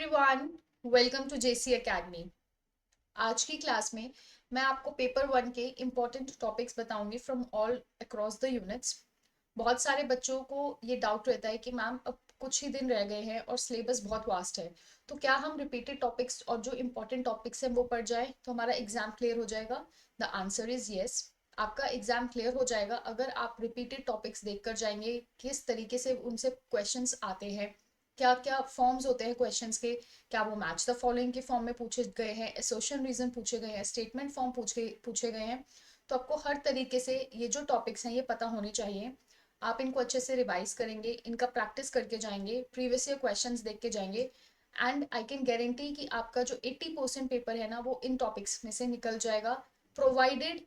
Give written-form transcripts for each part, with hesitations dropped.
Everyone, welcome to JC academy. आज की class में मैं आपको पेपर वन के इम्पोर्टेंट टॉपिक्स बताऊंगी from all across the units. बहुत सारे बच्चों को ये डाउट रहता है कि मैम अब कुछ ही दिन रह गए हैं और सिलेबस बहुत वास्ट है, तो क्या हम रिपीटेड टॉपिक्स और जो इम्पोर्टेंट टॉपिक्स हैं वो पढ़ जाए तो हमारा एग्जाम क्लियर हो जाएगा। The answer is yes. आपका एग्जाम क्लियर हो जाएगा अगर आप रिपीटेड टॉपिक्स देखकर जाएंगे, किस तरीके से उनसे क्वेश्चंस आते हैं, क्या क्या फॉर्म्स होते हैं क्वेश्चंस के, क्या वो मैच द फॉलोइंग के फॉर्म में पूछे गए हैं, एसोसिएशन रीजन पूछे गए हैं, स्टेटमेंट फॉर्म पूछे गए हैं। तो आपको हर तरीके से ये जो टॉपिक्स हैं ये पता होने चाहिए। आप इनको अच्छे से रिवाइज करेंगे, इनका प्रैक्टिस करके जाएंगे, प्रीवियस ईयर क्वेश्चंस देख के जाएंगे, एंड आई कैन गारंटी कि आपका जो 80% पेपर है ना वो इन टॉपिक्स में से निकल जाएगा, प्रोवाइडेड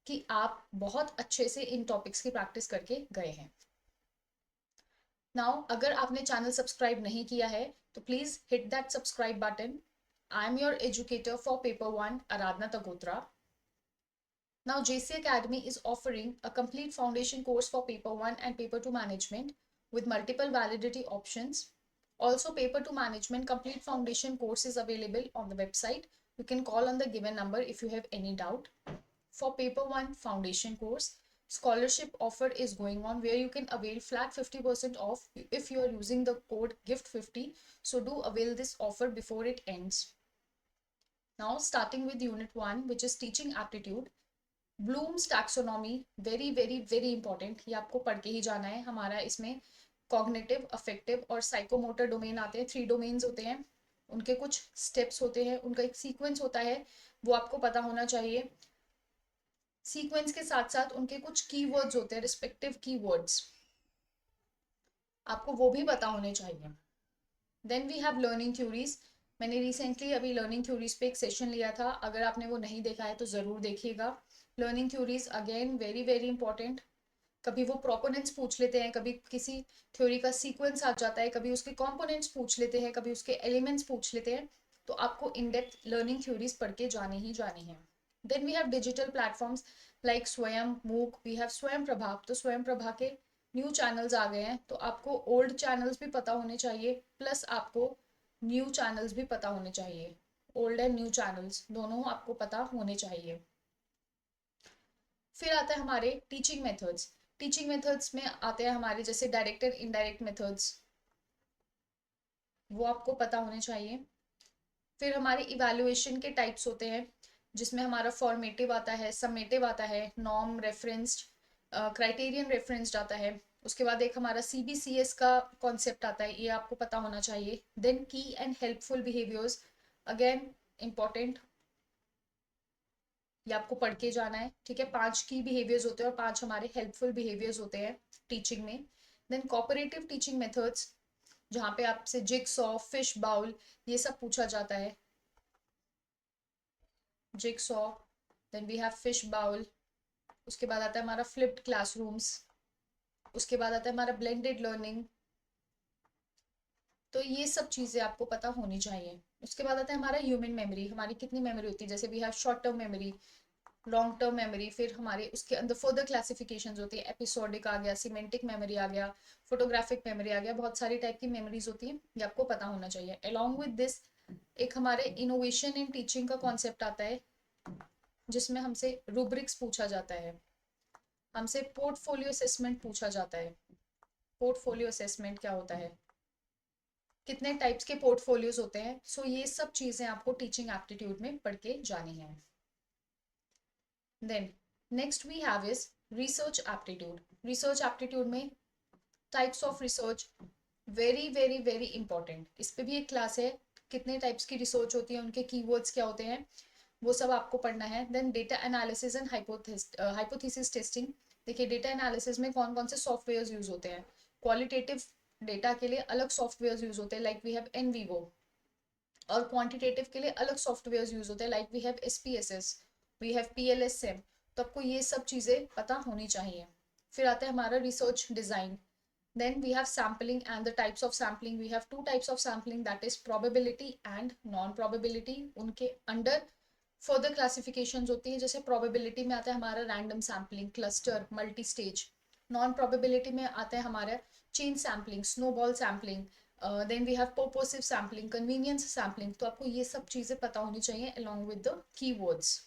कि आप बहुत अच्छे से इन टॉपिक्स की प्रैक्टिस करके गए हैं। नाउ अगर आपने चैनल सब्सक्राइब नहीं किया है तो please hit that subscribe button. I am your educator for paper one, Aradhana Tagotra. Now JC Academy is offering a complete foundation course for paper 1 and paper 2 management with multiple validity options. Also, paper 2 management complete foundation course is available on the website. You can call on the given number if you have any doubt. For paper 1 foundation course, scholarship offer is going on where you can avail flat 50% off if you are using the code gift50. So do avail this offer before it ends. Now starting with unit 1, which is teaching aptitude. Bloom's taxonomy, very very very important, ये आपको पढ़ के ही जाना है। हमारा इसमें cognitive, affective और साइकोमोटर डोमेन आते हैं, 3 डोमेन्स होते हैं, उनके कुछ स्टेप्स होते हैं, उनका एक सीक्वेंस होता है, वो आपको पता होना चाहिए। सीक्वेंस के साथ साथ उनके कुछ कीवर्ड्स होते हैं, रिस्पेक्टिव कीवर्ड्स, आपको वो भी पता होने चाहिए। Then we have learning theories. मैंने रिसेंटली अभी लर्निंग थ्योरीज पे एक सेशन लिया था, अगर आपने वो नहीं देखा है तो ज़रूर देखिएगा। Learning theories again very very important. कभी वो प्रोपोनेंट्स पूछ लेते हैं, कभी किसी थ्योरी का सीक्वेंस आ जाता है, कभी उसके कंपोनेंट्स पूछ लेते हैं, कभी उसके एलिमेंट्स पूछ लेते हैं। तो आपको इन डेप्थ लर्निंग थ्योरीज पढ़ के जानी ही जानी है। Then we have digital platforms like Swayam, MOOC, we have स्वयं प्रभा। तो स्वयं प्रभा के न्यू चैनल्स आ गए हैं, तो आपको ओल्ड चैनल्स भी पता होने चाहिए, प्लस आपको न्यू चैनल्स भी पता होने चाहिए। ओल्ड एंड न्यू चैनल्स दोनों आपको पता होने चाहिए। फिर आता है हमारे टीचिंग मेथड्स। टीचिंग मेथड्स में आते हैं हमारे जैसे डायरेक्ट एंड इनडायरेक्ट मेथड्स, वो आपको पता होने चाहिए। फिर हमारे इवैल्यूएशन के टाइप्स होते हैं, जिसमें हमारा फॉर्मेटिव आता है, समेटिव आता है, नॉर्म रेफरेंस्ड, क्राइटेरियन रेफरेंस्ड आता है। उसके बाद एक हमारा CBCS का कॉन्सेप्ट आता है, ये आपको पता होना चाहिए। देन की and helpful behaviours, again important, ये आपको पढ़ के जाना है, ठीक है। 5 की बिहेवियर्स होते हैं और 5 हमारे हेल्पफुल बिहेवियर्स होते हैं टीचिंग में। देन कोऑपरेटिव टीचिंग मेथड्स, जहाँ पे आपसे जिगसॉ, फिश बाउल, ये सब पूछा जाता है। Jigsaw, then we have fish bowl. उसके बाद आता है हमारा फ्लिप्ड क्लासरूम्स। उसके बाद आता है हमारा ब्लेंडेड लर्निंग। तो ये सब चीज़ें आपको पता होनी चाहिए। उसके बाद आता है हमारा ह्यूमन मेमोरी, हमारी कितनी मेमोरी होती है, जैसे we have short term memory, long term memory. फिर हमारे उसके अंदर फर्दर क्लासिफिकेशंस होती है, एपिसोडिक आ गया, सिमेंटिक मेमोरी आ गया, फोटोग्राफिक मेमोरी आ गया, बहुत सारी टाइप की मेमोरीज होती है, ये आपको पता होना चाहिए। अलॉन्ग विद दिस एक हमारे इनोवेशन इन टीचिंग का कॉन्सेप्ट आता है, जिसमें हमसे रूब्रिक्स पूछा जाता है, हमसे पोर्टफोलियो असेसमेंट पूछा जाता है। पोर्टफोलियो असेसमेंट क्या होता है, कितने टाइप्स के पोर्टफोलियोज होते हैं। सो ये सब चीजें आपको टीचिंग एप्टीट्यूड में पढ़ के जानी है। Then next we have is research aptitude. Research aptitude में types of research, very very very important, इस पे भी एक क्लास है, कितने टाइप्स की रिसर्च होती है, उनके कीवर्ड्स क्या होते हैं, वो सब आपको पढ़ना है। Then data analysis and hypothesis testing. देखिए डेटा एनालिसिस में कौन कौन से सॉफ्टवेयर यूज होते हैं। क्वालिटेटिव डेटा के लिए अलग सॉफ्टवेयर यूज होते हैं, लाइक वी हैव एनवीवो, और क्वांटिटेटिव के लिए अलग सॉफ्टवेयर यूज होते हैं, like we have SPSS, we have PLSM। तो आपको ये सब चीजें पता होनी चाहिए। फिर आता है हमारा research design. Then we have sampling and the types of sampling. We have 2 types of sampling, that is probability and non-probability. उनके अंडर फर्दर क्लासिफिकेशंस होती है, जैसे probability में आता है हमारा random sampling, cluster, multi stage. Non probability में आता है हमारा chain sampling, snowball sampling, then we have purposive sampling, convenience sampling, तो आपको ये सब चीजें पता होनी चाहिए अलॉन्ग विद द कीवर्ड्स।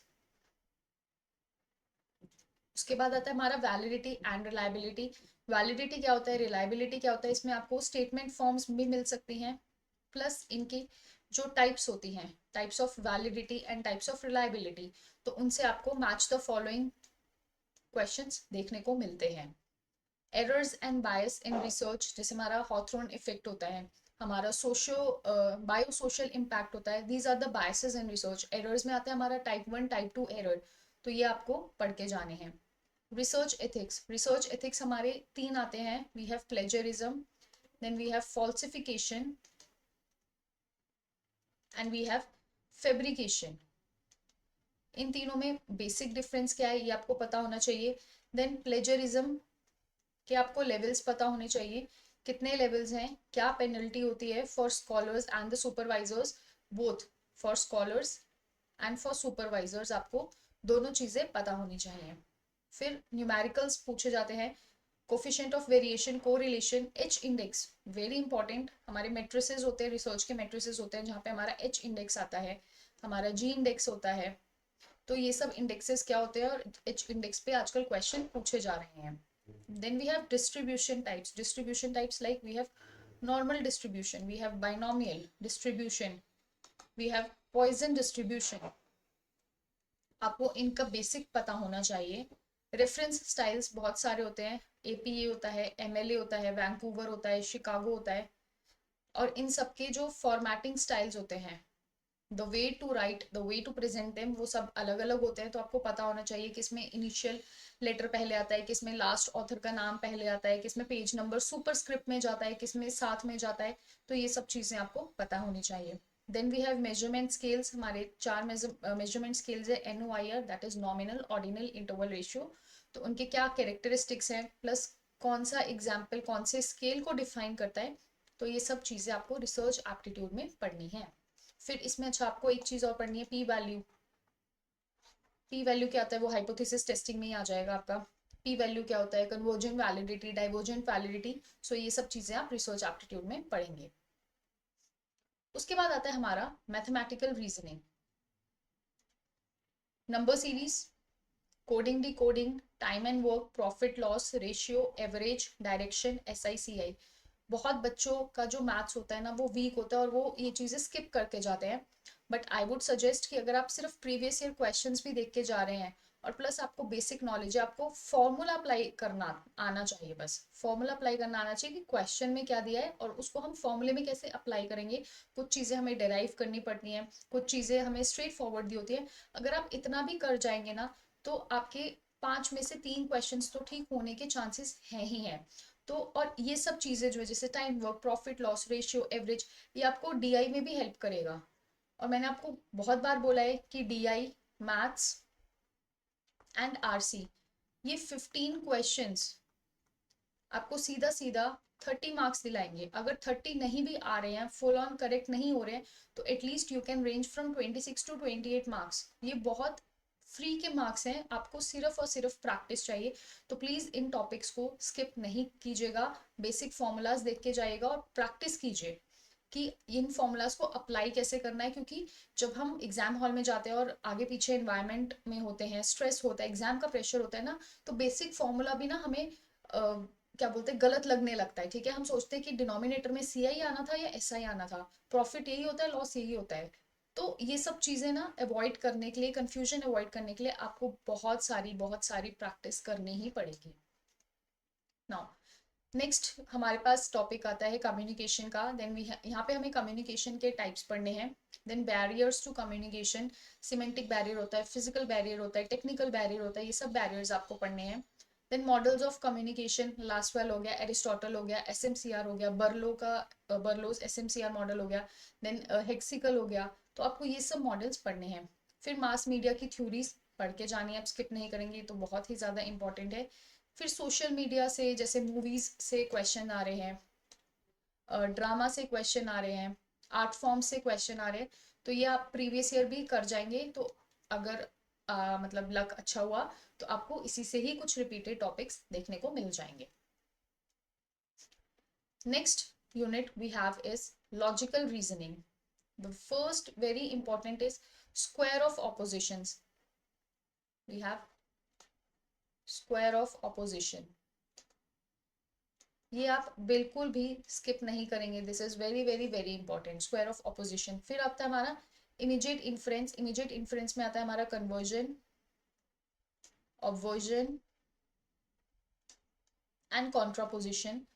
उसके बाद आता है हमारा वैलिडिटी एंड रिलायबिलिटी। वैलिडिटी क्या होता है, रिलायबिलिटी क्या होता है, इसमें आपको स्टेटमेंट फॉर्म्स भी मिल सकती हैं, प्लस इनकी जो टाइप्स होती हैं, types of validity and types of reliability, तो उनसे आपको मैच द फॉलोइंग क्वेश्चंस देखने को मिलते हैं। Errors and bias in research, जैसे हमारा हॉथरन इफेक्ट होता है, हमारा सोशो बायो सोशल इम्पैक्ट होता है, these are the biases in research. Errors में आता है हमारा टाइप 1 टाइप 2 एरर, तो ये आपको पढ़ के जाने हैं। रिसर्च एथिक्स, रिसर्च एथिक्स हमारे 3 आते हैं, we have plagiarism, then we have falsification and we have fabrication. इन तीनों में बेसिक डिफरेंस क्या है ये आपको पता होना चाहिए। देन प्लेजरिज्म के आपको लेवल्स पता होने चाहिए, कितने लेवल्स हैं, क्या पेनल्टी होती है for scholars and the supervisors, both for scholars and for supervisors, आपको दोनों चीजें पता होनी चाहिए। फिर न्यूमेरिकल्स पूछे जाते हैं, coefficient of variation, correlation, H index, very important. हमारे मेट्रिसेस होते हैं, रिसर्च के मेट्रिसेस होते हैं जहाँ पे हमारा एच इंडेक्स आता है, हमारा जी इंडेक्स होता है, तो ये सब इंडेक्सेस क्या होते हैं और एच इंडेक्स पे आजकल क्वेश्चन पूछे जा रहे हैं। Then we have distribution types. Distribution types like we have normal distribution, we have binomial distribution, we have Poisson distribution. आपको इनका बेसिक पता होना चाहिए। रेफरेंस स्टाइल्स बहुत सारे होते हैं, एपीए होता है, एमएलए होता है, वैंकूवर होता है, शिकागो होता है, और इन सबके जो फॉर्मेटिंग स्टाइल्स होते हैं, the way to write, the way to present them, वो सब अलग अलग होते हैं। तो आपको पता होना चाहिए किसमें इनिशियल लेटर पहले आता है, किसमें लास्ट ऑथर का नाम पहले आता है, किसमें पेज नंबर सुपरस्क्रिप्ट में जाता है, किसमें साथ में जाता है, तो ये सब चीजें आपको पता होनी चाहिए। Then we have measurement scales, हमारे 4 मेजरमेंट स्केल्स है, NOIR that is nominal ordinal interval ratio, तो उनके क्या कैरेक्टरिस्टिक्स हैं, प्लस कौन सा एग्जाम्पल कौन से स्केल को डिफाइन करता है, तो ये सब चीजें आपको रिसर्च एप्टीट्यूड में पढ़नी है। फिर इसमें अच्छा आपको एक चीज और पढ़नी है, पी वैल्यू। पी वैल्यू क्या होता है, वो हाइपोथेसिस टेस्टिंग में ही आ जाएगा आपका। पी वैल्यू क्या होता है, कन्वर्जेंट वैलिडिटी, डाइवर्जेंट वैलिडिटी, सो ये सब चीजें आप रिसर्च एप्टीट्यूड में पढ़ेंगे। उसके बाद आता है हमारा mathematical reasoning, number series, coding D coding, time and work, profit loss ratio, average, direction, SI CI। बहुत बच्चों का जो मैथ्स होता है ना वो वीक होता है और वो ये चीजें स्किप करके जाते हैं, बट आई वुड सजेस्ट कि अगर आप सिर्फ प्रीवियस ईयर क्वेश्चंस भी देख के जा रहे हैं और प्लस आपको बेसिक नॉलेज है, आपको फॉर्मूला अप्लाई करना आना चाहिए, बस फॉर्मूला अप्लाई करना आना चाहिए कि क्वेश्चन में क्या दिया है और उसको हम फॉर्मूले में कैसे अप्लाई करेंगे। कुछ चीजें हमें डिराइव करनी पड़ती हैं, कुछ चीजें हमें स्ट्रेट फॉरवर्ड दी होती है। अगर आप इतना भी कर जाएंगे ना तो आपके 5 में से 3 क्वेश्चंस तो ठीक होने के चांसेस हैं ही हैं। तो और ये सब चीजें जो है जैसे time work, profit loss ratio, average, ये आपको DI में भी हेल्प करेगा। और मैंने आपको बहुत बार बोला है कि DI, मैथ्स एंड RC, ये 15 क्वेश्चंस आपको सीधा सीधा 30 मार्क्स दिलाएंगे। अगर 30 नहीं भी आ रहे हैं, फुल ऑन करेक्ट नहीं हो रहे हैं, तो at least you can range from 26 to 28 marks. ये बहुत फ्री के मार्क्स हैं, आपको सिर्फ और सिर्फ प्रैक्टिस चाहिए। तो प्लीज इन टॉपिक्स को स्किप नहीं कीजिएगा, बेसिक फॉर्मूलाज देख के जाइएगा और प्रैक्टिस कीजिए कि इन फॉर्मूलाज को अप्लाई कैसे करना है। क्योंकि जब हम एग्जाम हॉल में जाते हैं और आगे पीछे एनवायरनमेंट में होते हैं, स्ट्रेस होता है, एग्जाम का प्रेशर होता है ना, तो बेसिक फॉर्मूला भी ना हमें क्या बोलते हैं गलत लगने लगता है। ठीक है, हम सोचते हैं कि डिनोमिनेटर में CI आना था या SI आना था, प्रॉफिट यही होता है, लॉस यही होता है। तो ये सब चीजें ना अवॉइड करने के लिए, कंफ्यूजन अवॉइड करने के लिए आपको बहुत सारी प्रैक्टिस करनी ही पड़ेगी। नाउ नेक्स्ट हमारे पास टॉपिक आता है कम्युनिकेशन का। देन वी यहाँ पे हमें कम्युनिकेशन के टाइप्स पढ़ने हैं। Then barriers to communication, semantic barrier होता है, फिजिकल बैरियर होता है, टेक्निकल बैरियर होता है, ये सब बैरियर्स आपको पढ़ने हैं। देन मॉडल्स ऑफ कम्युनिकेशन, लास्टवेल हो गया, एरिस्टोटल हो गया, SMCR हो गया, बर्लो का बर्लोस SMCR मॉडल हो गया, देन हेक्सिकल हो गया। तो आपको ये सब मॉडल्स पढ़ने हैं। फिर मास मीडिया की थ्योरीज पढ़ के जानी है, आप स्किप नहीं करेंगे, तो बहुत ही ज्यादा इंपॉर्टेंट है। फिर सोशल मीडिया से, जैसे मूवीज से क्वेश्चन आ रहे हैं, ड्रामा से क्वेश्चन आ रहे हैं, आर्ट फॉर्म से क्वेश्चन आ रहे हैं, तो ये आप प्रीवियस ईयर भी कर जाएंगे। तो अगर मतलब लक अच्छा हुआ तो आपको इसी से ही कुछ रिपीटेड टॉपिक्स देखने को मिल जाएंगे। Next unit we have is logical reasoning. The first very important is square of oppositions. We have square of opposition. ये आप बिल्कुल भी स्किप नहीं करेंगे. This is very very very important. Square of opposition. फिर आता है हमारा इमीडिएट इन्फ्रेंस. इमीडिएट इन्फ्रेंस में आता है हमारा कन्वर्जन, ऑब्वर्जन एंड कॉन्ट्रापोजिशन.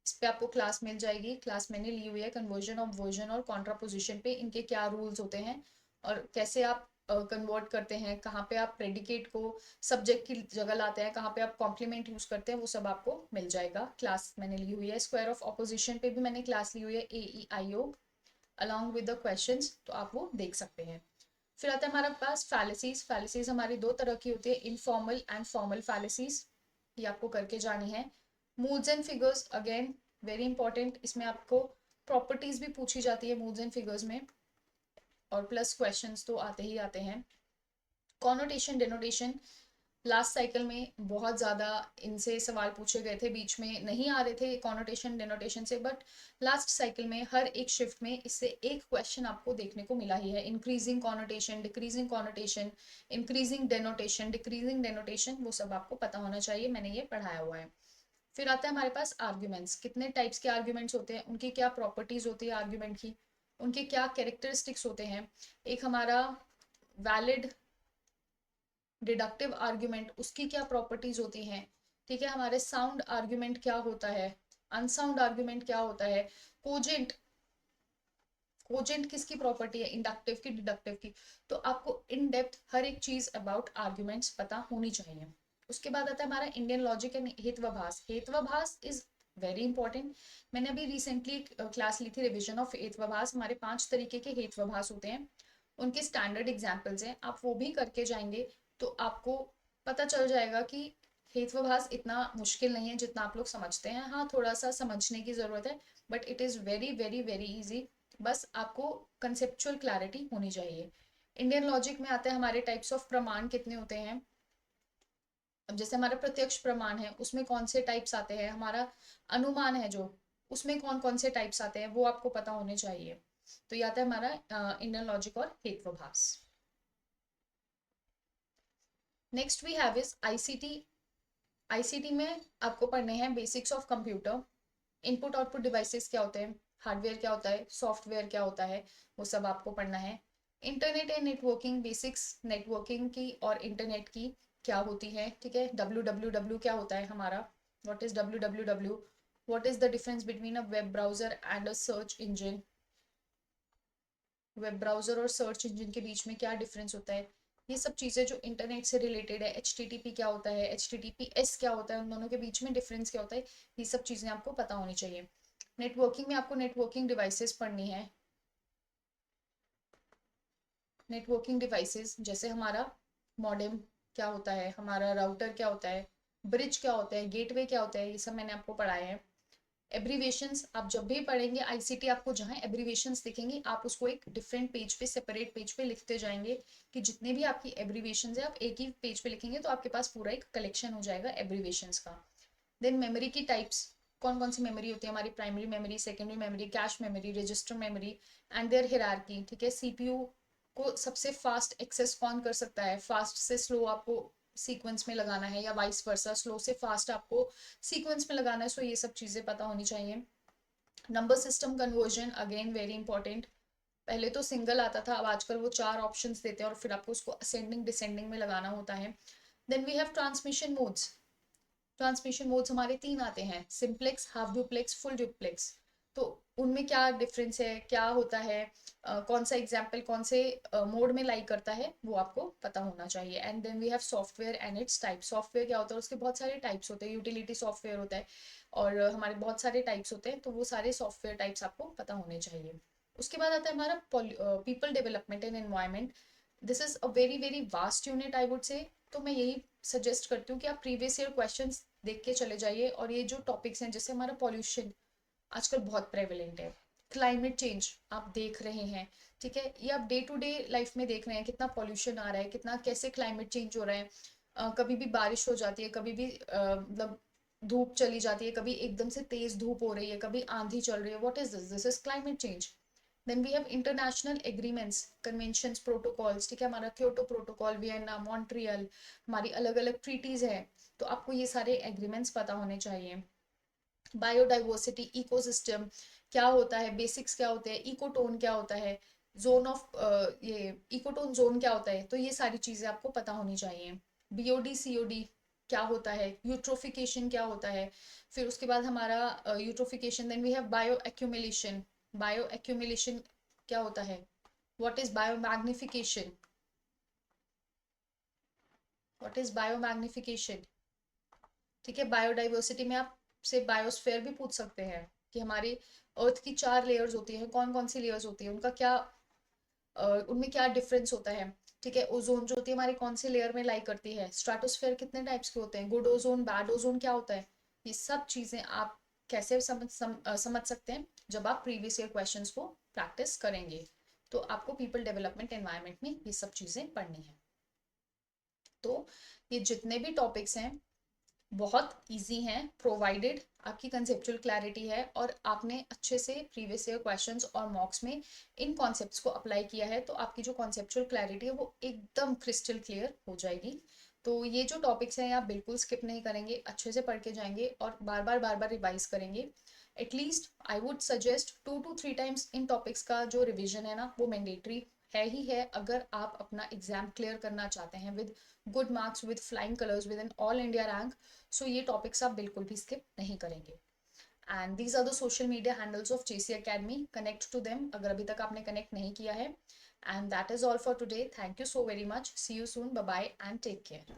इस पे आपको क्लास मिल जाएगी. क्लास मैंने ली हुई है कन्वर्जन, ऑब्वर्जन और कॉन्ट्रापोजिशन पे. इनके क्या रूल्स होते हैं और कैसे आप कन्वर्ट करते हैं, कहाँ पे आप प्रेडिकेट को सब्जेक्ट की जगह लाते हैं, कहाँ पे आप कॉम्प्लीमेंट यूज करते हैं, वो सब आपको मिल जाएगा. क्लास मैंने ली हुई है. स्क्वायर ऑफ ऑपोजिशन पे भी मैंने क्लास ली हुई है AEIO along with the questions, तो आप वो देख सकते हैं. फिर आता है हमारे पास फैलेसीज. फैलेसीज हमारी दो तरह की होती है, इनफॉर्मल एंड फॉर्मल फैलेसीज. ये आपको करके जानी है. Moods and figures again very important. इसमें आपको प्रॉपर्टीज भी पूछी जाती है मूड्स एंड फिगर्स में, और प्लस क्वेश्चंस तो आते ही आते हैं. कॉनोटेशन, डेनोटेशन लास्ट साइकिल में बहुत ज़्यादा इनसे सवाल पूछे गए थे. बीच में नहीं आ रहे थे कॉनोटेशन डेनोटेशन से, बट लास्ट साइकिल में हर एक शिफ्ट में इससे एक क्वेश्चन आपको देखने को मिला ही है. Increasing connotation, decreasing connotation, increasing denotation, decreasing denotation, वो सब आपको पता होना चाहिए. मैंने ये पढ़ाया हुआ है. फिर आता है हमारे पास आर्ग्यूमेंट्स. कितने टाइप्स के आर्ग्यूमेंट्स होते हैं, उनकी क्या प्रॉपर्टीज होती है आर्ग्यूमेंट की, उनके क्या कैरेक्टरिस्टिक्स होते हैं. एक हमारा वैलिड डिडक्टिव आर्ग्यूमेंट, उसकी क्या प्रॉपर्टीज होती हैं. ठीक है. हमारे साउंड आर्ग्यूमेंट क्या होता है, अनसाउंड आर्ग्यूमेंट क्या होता है, कोजेंट, कोजेंट किसकी प्रॉपर्टी है, इंडक्टिव की, डिडक्टिव की. तो आपको इन डेप्थ हर एक चीज अबाउट आर्ग्यूमेंट्स पता होनी चाहिए. उसके बाद आता है हमारा Indian logic and Hetvabhasa. Hetvabhasa is very important. मैंने अभी रिसेंटली क्लास ली थी रिविजन ऑफ हेतवाभास. हमारे 5 तरीके के हेतवाभास होते हैं, उनके स्टैंडर्ड एग्जाम्पल्स हैं. आप वो भी करके जाएंगे तो आपको पता चल जाएगा कि हेतवाभास इतना मुश्किल नहीं है जितना आप लोग समझते हैं. हाँ, थोड़ा सा समझने की जरूरत है, but it is very very very easy. बस आपको कंसेप्चुअल क्लैरिटी होनी चाहिए. इंडियन लॉजिक में आते हैं हमारे टाइप्स ऑफ प्रमाण कितने होते हैं. अब जैसे हमारा प्रत्यक्ष प्रमाण है, उसमें कौन से टाइप्स आते हैं. हमारा अनुमान है जो, उसमें कौन कौन से टाइप्स आते हैं, वो आपको पता होने चाहिए. तो ये आता है हमारा इंडियन लॉजिक और Hetvabhasa. Next we have is ICT. ICT में आपको पढ़ने हैं basics of computer. Input output devices क्या होते हैं, हार्डवेयर क्या होता है, सॉफ्टवेयर क्या होता है, वो सब आपको पढ़ना है. Internet and networking, basics networking की और इंटरनेट की क्या होती है. ठीक है. www क्या होता है हमारा, what is www, what is the difference between a web browser and a search engine. Web browser और सर्च इंजन के बीच में क्या डिफरेंस होता है. ये सब चीज़ें जो इंटरनेट से रिलेटेड है. HTTP क्या होता है, HTTPS क्या होता है, उन दोनों के बीच में डिफरेंस क्या होता है, ये सब चीज़ें आपको पता होनी चाहिए. नेटवर्किंग में आपको नेटवर्किंग डिवाइसेस पढ़नी है. नेटवर्किंग डिवाइसेस जैसे हमारा मॉडेम क्या होता है, हमारा राउटर क्या होता है, ब्रिज क्या होता है, गेटवे क्या होता है, ये सब मैंने आपको पढ़ाया है. एब्रीवेशंस आप जब भी पढ़ेंगे आईसीटी, आपको जहां एब्रीवेशंस दिखेंगे आप उसको एक डिफरेंट पेज पे, सेपरेट पेज पे लिखते जाएंगे, कि जितने भी आपकी एब्रीवेशंस है आप एक ही पेज पे लिखेंगे तो आपके पास पूरा एक कलेक्शन हो जाएगा एब्रीवेशंस का. देन मेमोरी की टाइप्स, कौन कौन सी मेमोरी होती है हमारी, primary memory, secondary memory, cache memory, register memory and their hierarchy. ठीक है. सीपीयू को सबसे फास्ट एक्सेस कौन कर सकता है, फास्ट से स्लो आपको सीक्वेंस में लगाना है या वाइस वर्सा, स्लो से फास्ट आपको सीक्वेंस में लगाना है. सो ये सब चीज़ें पता होनी चाहिए. Number system conversion again very important. पहले तो सिंगल आता था, अब आजकल वो 4 ऑप्शंस देते हैं और फिर आपको उसको असेंडिंग डिसेंडिंग में लगाना होता है. Then we have transmission modes. Transmission modes हमारे 3 आते हैं, simplex, half duplex, full duplex. तो उनमें क्या डिफरेंस है, क्या होता है, कौन सा एग्जाम्पल कौन से मोड में लाई करता है, वो आपको पता होना चाहिए. And then we have software and its type. Software क्या होता है, उसके बहुत सारे टाइप्स होते हैं. यूटिलिटी सॉफ्टवेयर होता है और हमारे बहुत सारे टाइप्स होते हैं, तो वो सारे सॉफ्टवेयर टाइप्स आपको पता होने चाहिए. उसके बाद आता है हमारा people development and environment. This is a very very vast unit I would say. तो मैं यही सजेस्ट करती हूँ कि आप प्रीवियस ईयर क्वेश्चंस देख के चले जाइए. और ये जो टॉपिक्स हैं, जैसे हमारा पॉल्यूशन आजकल बहुत प्रेवलेंट है, क्लाइमेट चेंज आप देख रहे हैं. ठीक है. ये आप डे टू डे लाइफ में देख रहे हैं कितना पॉल्यूशन आ रहा है, कितना कैसे क्लाइमेट चेंज हो रहा है. कभी भी बारिश हो जाती है, कभी भी मतलब धूप चली जाती है, कभी एकदम से तेज धूप हो रही है, कभी आंधी चल रही है. What is this? This is climate change. Then we have international agreements, conventions, protocols. ठीक है, हमारा क्योटो प्रोटोकॉल, वियना, मॉन्ट्रियल, हमारी अलग अलग ट्रीटीज है. तो आपको ये सारे एग्रीमेंट्स पता होने चाहिए. बायोडाइवर्सिटी, इकोसिस्टम क्या होता है, बेसिक्स क्या होते हैं, इकोटोन क्या होता है, जोन ऑफ ये इकोटोन जोन क्या होता है, तो ये सारी चीजें आपको पता होनी चाहिए. बीओडी सीओडी क्या होता है, यूट्रोफिकेशन क्या होता है. फिर उसके बाद हमारा eutrophication. Then we have bioaccumulation. Bioaccumulation क्या होता है. What is biomagnification. What is biomagnification. ठीक है, बायोडाइवर्सिटी में आप से बायोस्फेयर भी पूछ सकते हैं कि हमारी अर्थ की 4 लेयर्स होती हैं, कौन कौन सी लेयर्स होती है, उनका क्या उनमें क्या डिफरेंस होता है. ठीक है, ओजोन जो होती है हमारी कौन सी लेयर में लाई करती है. स्ट्रेटोस्फेयर कितने टाइप्स के होते हैं, गुड ओजोन, बैड ओजोन क्या होता है. ये सब चीजें आप कैसे समझ सकते हैं, जब आप प्रीवियस ईयर क्वेश्चंस को प्रैक्टिस करेंगे. तो आपको पीपल डेवलपमेंट एनवायरनमेंट में ये सब चीजें पढ़नी है. तो ये जितने भी टॉपिक्स हैं बहुत इजी हैं, प्रोवाइडेड आपकी कंसेप्चुअल क्लैरिटी है और आपने अच्छे से प्रीवियस ईयर क्वेश्चंस और मॉक्स में इन कॉन्सेप्ट्स को अप्लाई किया है, तो आपकी जो कॉन्सेप्चुअल क्लैरिटी है वो एकदम क्रिस्टल क्लियर हो जाएगी. तो ये जो टॉपिक्स हैं आप बिल्कुल स्किप नहीं करेंगे, अच्छे से पढ़ के जाएंगे और बार बार रिवाइज करेंगे. At least I would suggest 2 to 3 times in topics का जो रिविजन है ना वो मैंडेटरी है ही है, अगर आप अपना एग्जाम क्लियर करना चाहते हैं with good marks, with flying colours, with an all India rank. So ये टॉपिक्स आप बिल्कुल भी स्किप नहीं करेंगे. And these are the social media handles of JC Academy. Connect to them अगर अभी तक आपने कनेक्ट नहीं किया है. And that is all for today. Thank you so very much. See you soon. Bye bye and take care.